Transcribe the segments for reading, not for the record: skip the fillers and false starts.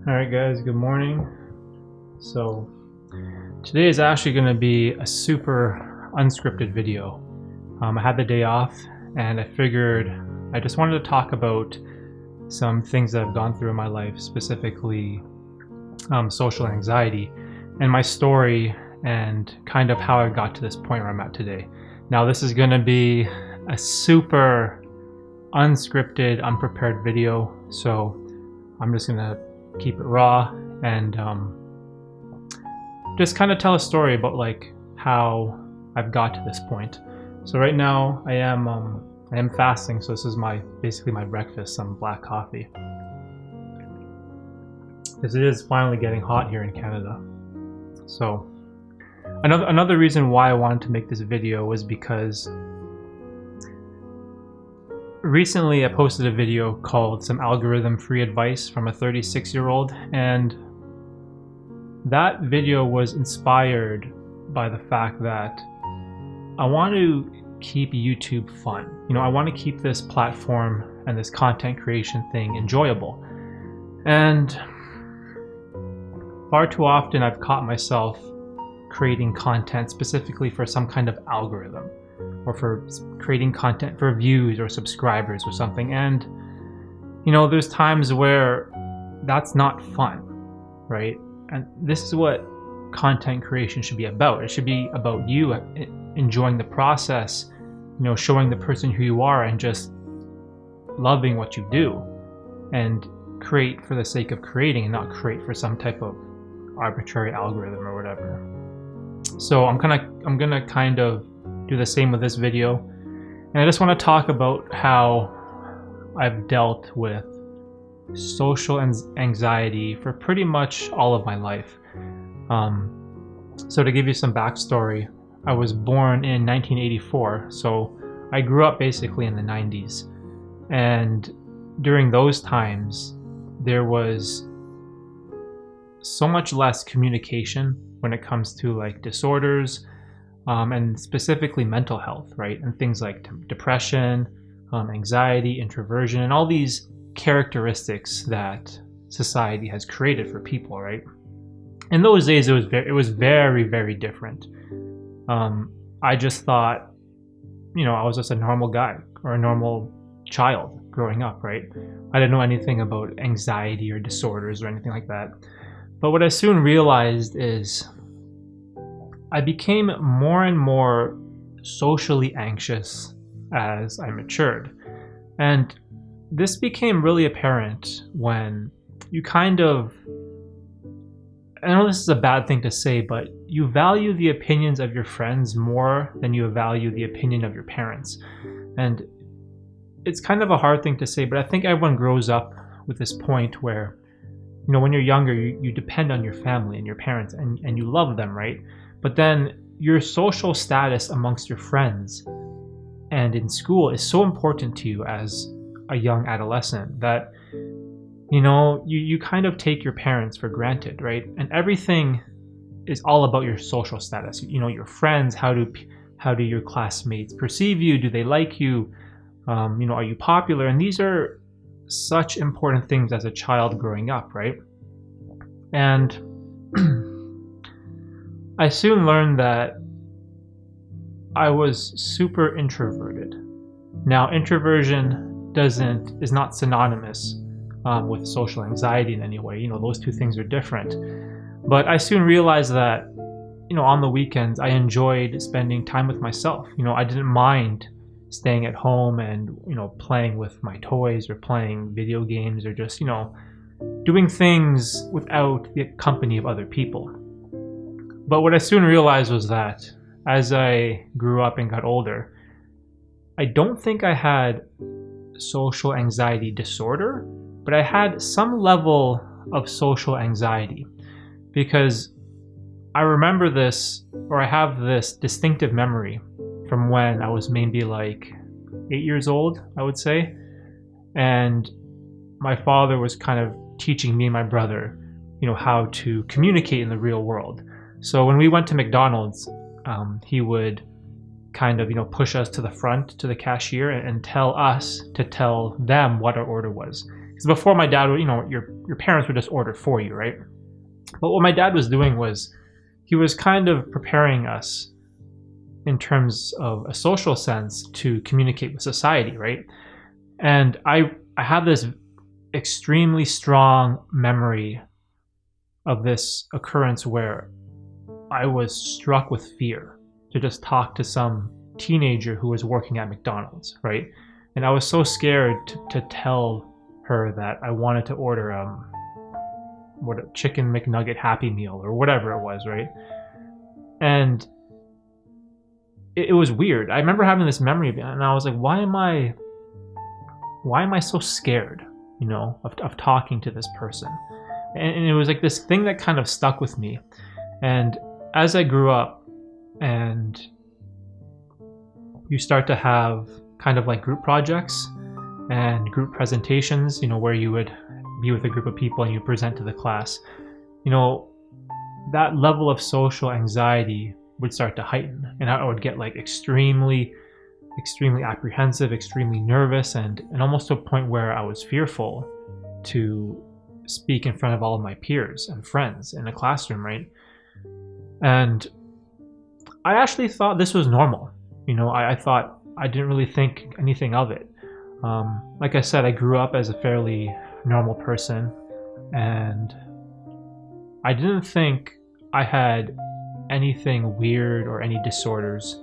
Alright guys, good morning. So today is actually going to be a super unscripted video. I had the day off and I figured I just wanted to talk about some things that I've gone through in my life, specifically social anxiety and my story and kind of how I got to this point where I'm at today. Now this is going to be a super unscripted, unprepared video, so I'm just going to keep it raw and just kind of tell a story about like how I've got to this point. So right now I am fasting, so this is basically my breakfast, some black coffee, because it is finally getting hot here in Canada. So another reason why I wanted to make this video was because recently I posted a video called Some Algorithm-Free Advice from a 36-year-old, and that video was inspired by the fact that I want to keep YouTube fun. I want to keep this platform and this content creation thing enjoyable. And far too often I've caught myself creating content specifically for some kind of algorithm, or for creating content for views or subscribers or something. And there's times where that's not fun, right? And this is what content creation should be about. It should be about you enjoying the process, showing the person who you are and just loving what you do, and create for the sake of creating and not create for some type of arbitrary algorithm or whatever. So I'm gonna kind of do the same with this video, and I just want to talk about how I've dealt with social anxiety for pretty much all of my life. So to give you some backstory, I was born in 1984, so I grew up basically in the 90s, and during those times there was so much less communication when it comes to like disorders, and specifically mental health, right? And things like depression, anxiety, introversion, and all these characteristics that society has created for people, right? In those days, it was very, very different. I just thought, I was just a normal guy or a normal child growing up, right? I didn't know anything about anxiety or disorders or anything like that. But what I soon realized is I became more and more socially anxious as I matured. And this became really apparent when you kind of, I know this is a bad thing to say, but you value the opinions of your friends more than you value the opinion of your parents. And it's kind of a hard thing to say, but I think everyone grows up with this point where, when you're younger, you depend on your family and your parents, and you love them, right? But then your social status amongst your friends and in school is so important to you as a young adolescent that you kind of take your parents for granted, right? And everything is all about your social status. Your friends, how do your classmates perceive you? Do they like you? Are you popular? And these are such important things as a child growing up, right? And I soon learned that I was super introverted. Now, introversion is not synonymous with social anxiety in any way. Those two things are different. But I soon realized that, on the weekends, I enjoyed spending time with myself. I didn't mind staying at home and, playing with my toys or playing video games or just, doing things without the company of other people. But what I soon realized was that as I grew up and got older, I don't think I had social anxiety disorder, but I had some level of social anxiety, because I remember this, or I have this distinctive memory from when I was maybe like 8 years old, I would say. And my father was kind of teaching me and my brother, how to communicate in the real world. So when we went to McDonald's, he would kind of, push us to the front to the cashier and tell us to tell them what our order was. because before my dad would, your parents would just order for you, right? But what my dad was doing was he was kind of preparing us in terms of a social sense to communicate with society, right? And I have this extremely strong memory of this occurrence where I was struck with fear to just talk to some teenager who was working at McDonald's, right? And I was so scared to tell her that I wanted to order a chicken McNugget Happy Meal or whatever it was, right? And it was weird. I remember having this memory of it, and I was like, why am I so scared, of talking to this person? And it was like this thing that kind of stuck with me. And as I grew up and you start to have kind of like group projects and group presentations, where you would be with a group of people and you present to the class, that level of social anxiety would start to heighten, and I would get like extremely apprehensive, extremely nervous, and almost to a point where I was fearful to speak in front of all of my peers and friends in a classroom, right? And I actually thought this was normal. I thought, I didn't really think anything of it. Like I said, I grew up as a fairly normal person, and I didn't think I had anything weird or any disorders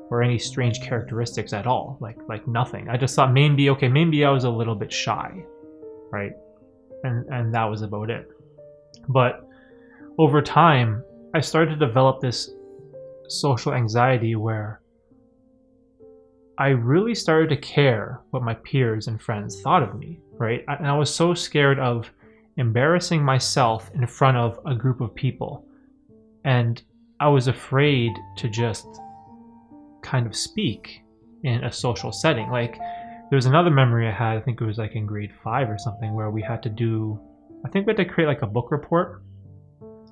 or any strange characteristics at all, like nothing. I just thought maybe I was a little bit shy, right? And that was about it. But over time, I started to develop this social anxiety where I really started to care what my peers and friends thought of me, right? And I was so scared of embarrassing myself in front of a group of people. And I was afraid to just kind of speak in a social setting. Like, there was another memory I had, I think it was like in grade 5 or something, where we had to create like a book report.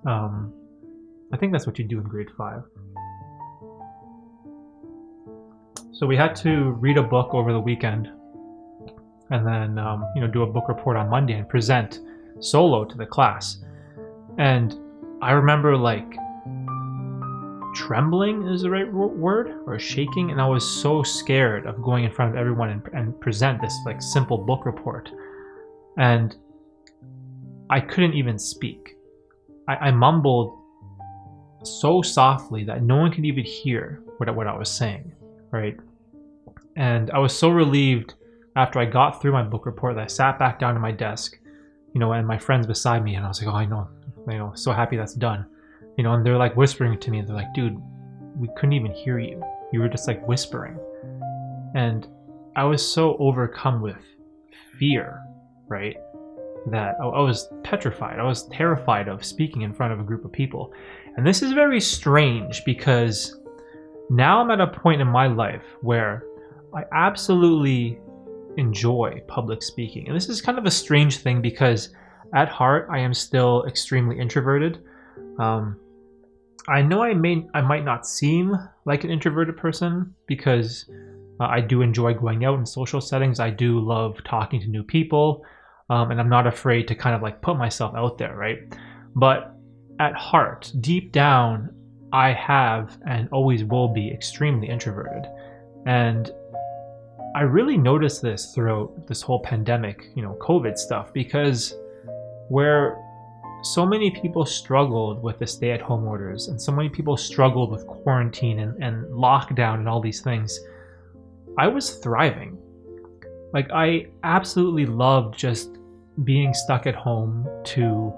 I think that's what you do in grade 5. So we had to read a book over the weekend and then, do a book report on Monday and present solo to the class. And I remember like trembling is the right word, or shaking, and I was so scared of going in front of everyone and present this like simple book report. And I couldn't even speak. I mumbled so softly that no one could even hear what I was saying, right? And I was so relieved after I got through my book report that I sat back down at my desk, and my friends beside me, and I was like, oh, I know, so happy that's done. And they're like whispering to me, and they're like, dude, we couldn't even hear you. You were just like whispering. And I was so overcome with fear, right? That I was petrified. I was terrified of speaking in front of a group of people. And this is very strange because now I'm at a point in my life where I absolutely enjoy public speaking. And this is kind of a strange thing because at heart, I am still extremely introverted. I know I might not seem like an introverted person because I do enjoy going out in social settings. I do love talking to new people, and I'm not afraid to kind of like put myself out there, right? But at heart, deep down, I have and always will be extremely introverted. And I really noticed this throughout this whole pandemic, COVID stuff, because where so many people struggled with the stay-at-home orders, and so many people struggled with quarantine and lockdown and all these things, I was thriving. Like, I absolutely loved just being stuck at home to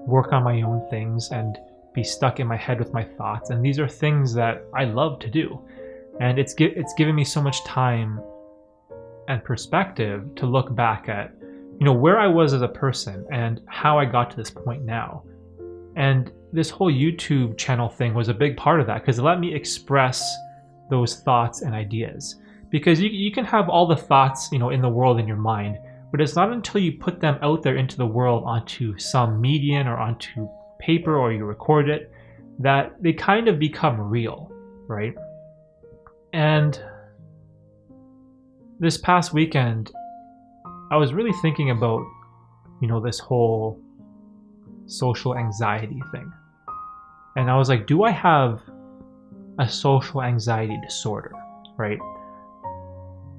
work on my own things and be stuck in my head with my thoughts. And these are things that I love to do. And it's given me so much time and perspective to look back at, where I was as a person and how I got to this point now. And this whole YouTube channel thing was a big part of that because it let me express those thoughts and ideas. Because you can have all the thoughts, in the world in your mind, but it's not until you put them out there into the world onto some medium or onto paper or you record it that they kind of become real, right? And this past weekend, I was really thinking about this whole social anxiety thing. And I was like, do I have a social anxiety disorder, right?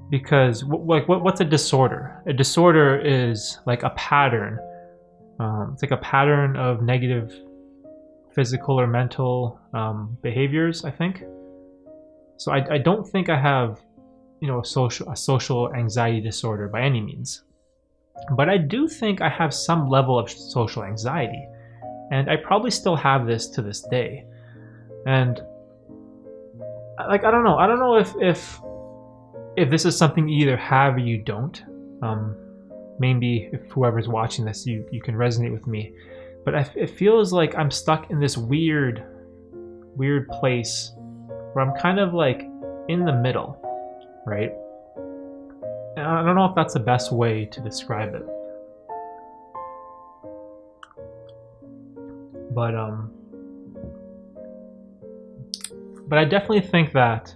Because what's a disorder? A disorder is like a pattern. It's like a pattern of negative physical or mental behaviors, I think. So I don't think I have, a social anxiety disorder by any means. But I do think I have some level of social anxiety. And I probably still have this to this day. And I don't know. I don't know if this is something you either have or you don't. Maybe if whoever's watching this, you can resonate with me. But it feels like I'm stuck in this weird place where I'm kind of like in the middle, right? And I don't know if that's the best way to describe it. But I definitely think that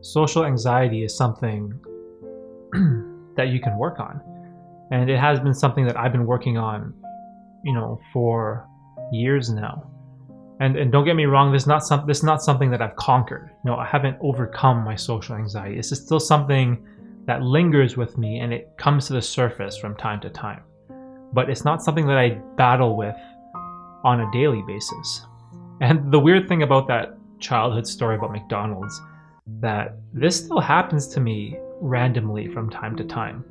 social anxiety is something that you can work on. And it has been something that I've been working on, for years now. And don't get me wrong, this is not something that I've conquered. No, I haven't overcome my social anxiety. This is still something that lingers with me, and it comes to the surface from time to time. But it's not something that I battle with on a daily basis. And the weird thing about that childhood story about McDonald's, that this still happens to me randomly from time to time.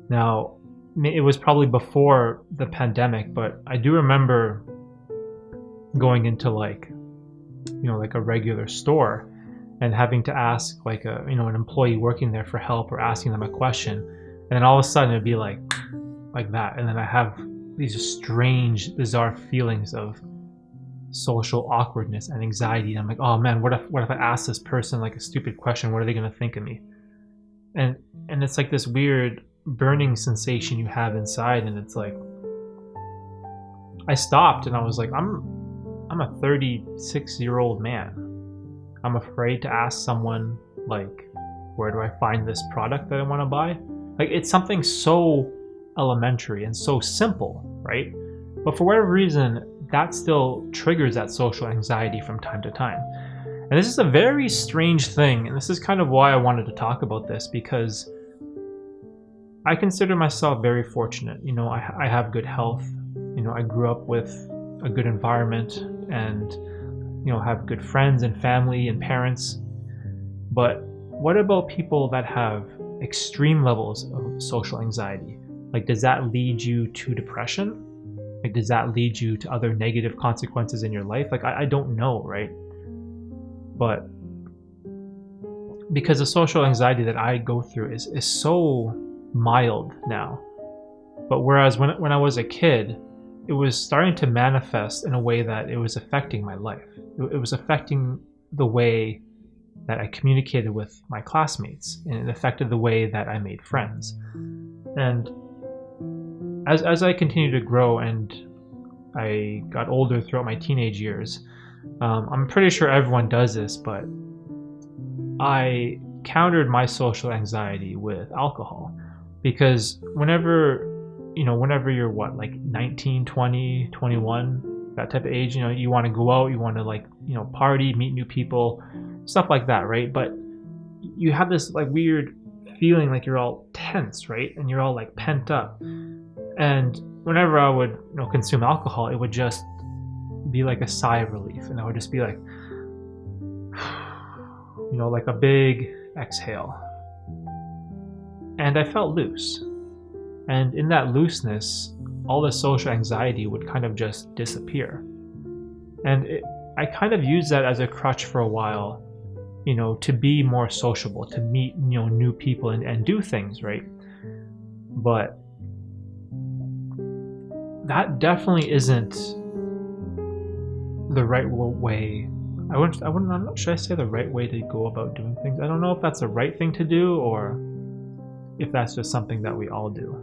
Now, it was probably before the pandemic, but I do remember going into like a regular store and having to ask like an employee working there for help or asking them a question, and then all of a sudden it'd be like that, and then I have these strange, bizarre feelings of social awkwardness and anxiety. And I'm like, oh man, what if I ask this person like a stupid question? What are they gonna think of me? And it's like this weird burning sensation you have inside, and it's like I stopped and I was like, I'm a 36-year-old man. I'm afraid to ask someone like, where do I find this product that I want to buy? Like, it's something so elementary and so simple, right? But for whatever reason, that still triggers that social anxiety from time to time. And this is a very strange thing, and this is kind of why I wanted to talk about this, because I consider myself very fortunate. I have good health. I grew up with a good environment and have good friends and family and parents. But what about people that have extreme levels of social anxiety? Like, does that lead you to depression? Like, does that lead you to other negative consequences in your life? Like, I don't know, right? But because the social anxiety that I go through is so mild now. But whereas when I was a kid, it was starting to manifest in a way that it was affecting my life. It was affecting the way that I communicated with my classmates, and it affected the way that I made friends. And as I continued to grow and I got older throughout my teenage years, I'm pretty sure everyone does this, but I countered my social anxiety with alcohol. Because whenever you're what, like 19, 20, 21, that type of age, you want to go out, you want to like, party, meet new people, stuff like that, right? But you have this like weird feeling like you're all tense, right? And you're all like pent up. And whenever I would, consume alcohol, it would just be like a sigh of relief. And I would just be like, like a big exhale. And I felt loose. And in that looseness, all the social anxiety would kind of just disappear. And I kind of used that as a crutch for a while, to be more sociable, to meet, new people and do things, right? But that definitely isn't the right way. Should I say the right way to go about doing things? I don't know if that's the right thing to do or if that's just something that we all do.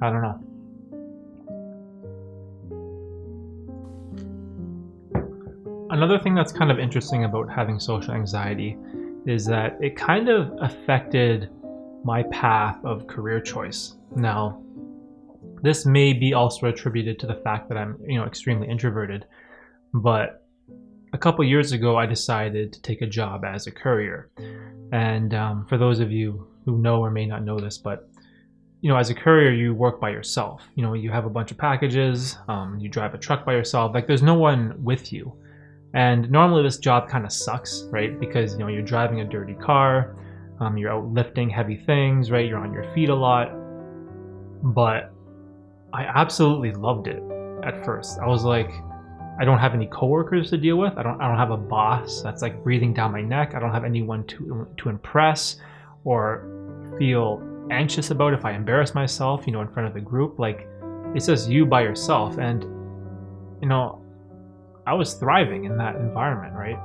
I don't know. Another thing that's kind of interesting about having social anxiety is that it kind of affected my path of career choice. Now, this may be also attributed to the fact that I'm, extremely introverted, but a couple years ago, I decided to take a job as a courier. And for those of you who know or may not know this, but as a courier, you work by yourself. You have a bunch of packages, you drive a truck by yourself. Like, there's no one with you. And normally this job kind of sucks, right? Because, you're driving a dirty car, you're out lifting heavy things, right? You're on your feet a lot. But I absolutely loved it at first. I was like, I don't have any coworkers to deal with. I don't have a boss that's like breathing down my neck. I don't have anyone to impress or feel anxious about if I embarrass myself, in front of the group. Like, it's just you by yourself. And, I was thriving in that environment, right?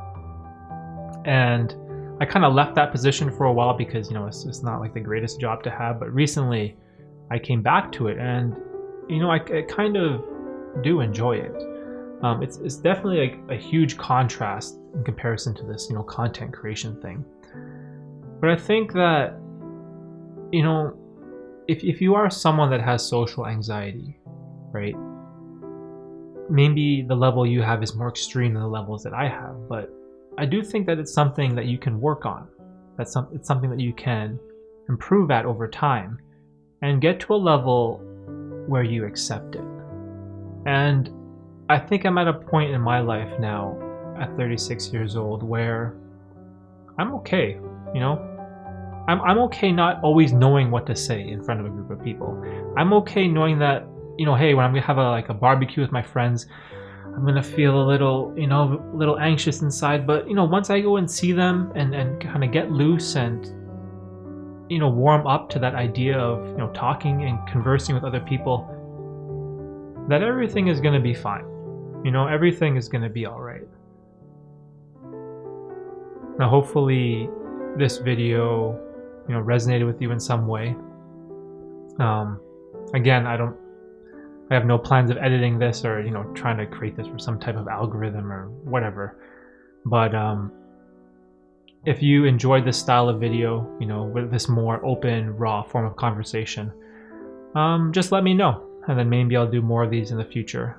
And I kind of left that position for a while because, it's not like the greatest job to have. But recently I came back to it and, I kind of do enjoy it. It's definitely like a huge contrast in comparison to this, content creation thing. But I think that, if you are someone that has social anxiety, right? Maybe the level you have is more extreme than the levels that I have, but I do think that it's something that you can work on. It's something that you can improve at over time and get to a level where you accept it. And I think I'm at a point in my life now at 36 years old where I'm okay, I'm okay not always knowing what to say in front of a group of people. I'm okay knowing that, hey, when I'm gonna have a barbecue with my friends, I'm gonna feel a little anxious inside. But once I go and see them and kind of get loose and warm up to that idea of talking and conversing with other people, that everything is gonna be fine. Everything is gonna be all right. Now, hopefully, this video resonated with you in some way. Again, I have no plans of editing this or trying to create this for some type of algorithm or whatever. But if you enjoyed this style of video, with this more open, raw form of conversation, just let me know, and then maybe I'll do more of these in the future.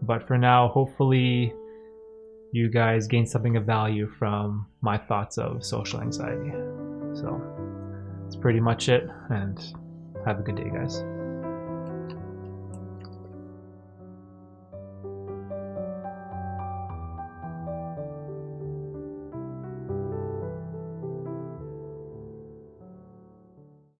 But for now, hopefully you guys gain something of value from my thoughts of social anxiety. So that's pretty much it, and have a good day, guys.